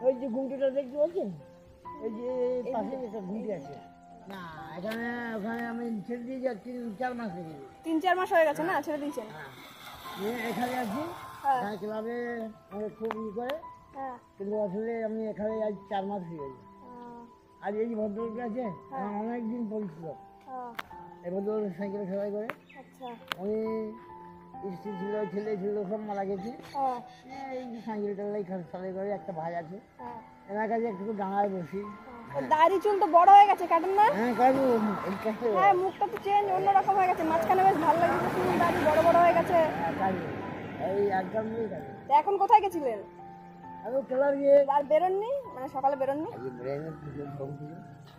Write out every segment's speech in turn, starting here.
ওই যে গুমটিটা দেখতে পাচ্ছেন, এই যে পাশে একটা গুমটি আছে না, এখানে ওখানে আমি ছেড়ে দিয়ে যাচ্ছি 3-4 মাস থেকে। 3-4 মাস হয়ে গেছে না ছেড়ে দিয়েছেন? এখানে আছি, ক্লাবে খুব ই করে, কিন্তু আসলে আমি এখানে আজ 4 মাস হয়ে গেছে। আর এই ভদ্রলোক আছে আমার অনেকদিন পরিচিত, এই ভদ্রলোক সাইকেলে সবাই করে। উনি স্ত্রী ছিল, ছেলে ছিল, সব মারা গেছে। এই সাইকেল টালাই সালাই করে একটা ভাই আছে, এনার কাছে একটু ডাঙায় বসি। দাড়ি চুল তো বড় হয়ে গেছে, কাটেন না? হ্যাঁ কাটবো। হ্যাঁ, মুখটা তো চেঞ্জ অন্যরকম হয়ে গেছে, মাঝখানে বেশ ভালো লাগছে, চুল দাড়ি বড় বড় হয়ে গেছে। এই একদম এখন কোথায় গেছিলেন? আমি ক্লাব গিয়ে। আর বেরোননি মানে সকালে বেরোননি?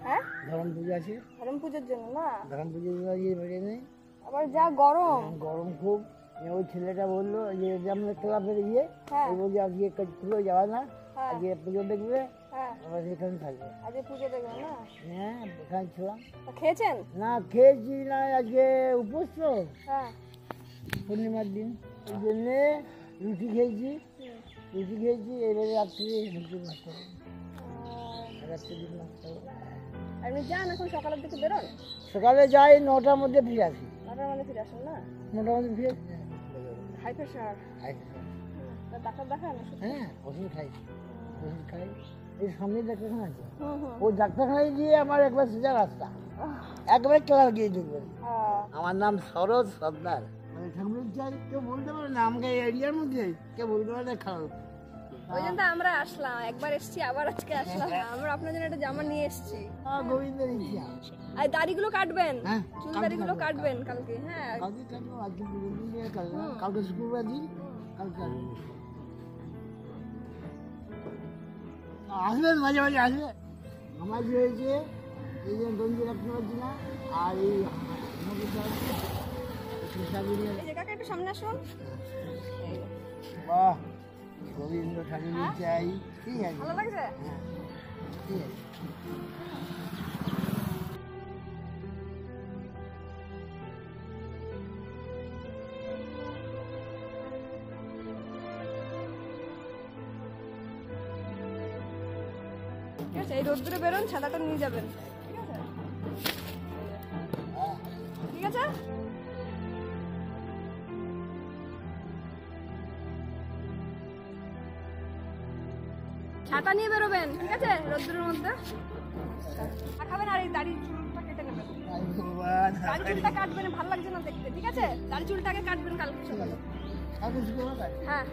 হ্যাঁ, ধরম পুজো আছে, ধরম পুজোর জন্য না? ধরম পুজোর জন্য বেরিয়ে নেই, আবার যা গরম, গরম খুব। ওই ছেলেটা বললো যে আমরা ক্লাবের গিয়ে বলছি আজকে পুজো যাওয়া না, আজকে পুজো দেখবে, আবার এখানে থাকবে। আজকে পুজো দেখবেন না? হ্যাঁ, এখানে ছিলাম। খেয়েছেন? না খেয়েছি না, আজকে উপোস তো, পূর্ণিমার দিন, ওই জন্যে রুটি খেয়েছি। এবারে রাত্রি রুটি নষ্ট হবে, রাত্রি দিন নষ্ট হবে। আপনি যান এখন সকালের দিকে বেরোন? সকালে যাই, 9টার মধ্যে ফিরে আসি। 9টার মধ্যে ফিরে আসেন না? 9টার মধ্যে ফিরে আসি। High pressure? ডাক্তার দেখান? হ্যাঁ, ওষুধ খাই। এই সামনে ডাক্তারখানা আছে, ওই ডাক্তারখানায় গিয়ে আমার একবার সোজা রাস্তা, একবার ক্লাস গিয়ে দেখবেন। আমার নাম শরৎ সর্দার। ঠাকুরের চাই কেউ বলতে পারে না, আমাকে এরিয়ার মধ্যে কেউ বলতে পারে খারাপ। ওই জন্য আমরা আসলাম, একবার এসছি আবার আজকে আসলাম, আমরা আপনার জন্য একটা জামা নিয়ে এসছি। গোবিন্দের ইচ্ছা। আর দাড়িগুলো কাটবেন, চুল দাড়িগুলো কাটবেন কালকে। হ্যাঁ, কালকে কাটবো, আজকে কালকে শুক্রবার দিন, কালকে আসবেন, মাঝে মাঝে আসবেন। আমার যে হয়েছে এই যে গঞ্জি রাখতে পারছি না, আর এই একটু সামনে আসুন। বাহ, গোবিন্দ ঠাকুর চাই। ঠিক আছে, ভালো লাগছে? ঠিক আছে। ঠিক আছে, এই রোদ্দুরে বেরোন, ছাতাটা নিয়ে যাবেন। ঠিক আছে? ছাতা নিয়ে বেরোবেন, ঠিক আছে, রোদ্দুরের মধ্যে খাবেন। আর এই দাড়ি চুলটা কেটে নেবেন, দাড়ি চুলটা কাটবেন, ভালো লাগছে না দেখতে। ঠিক আছে, দাড়ি চুলটাকে কাটবেন কালকে সকালে। হ্যাঁ।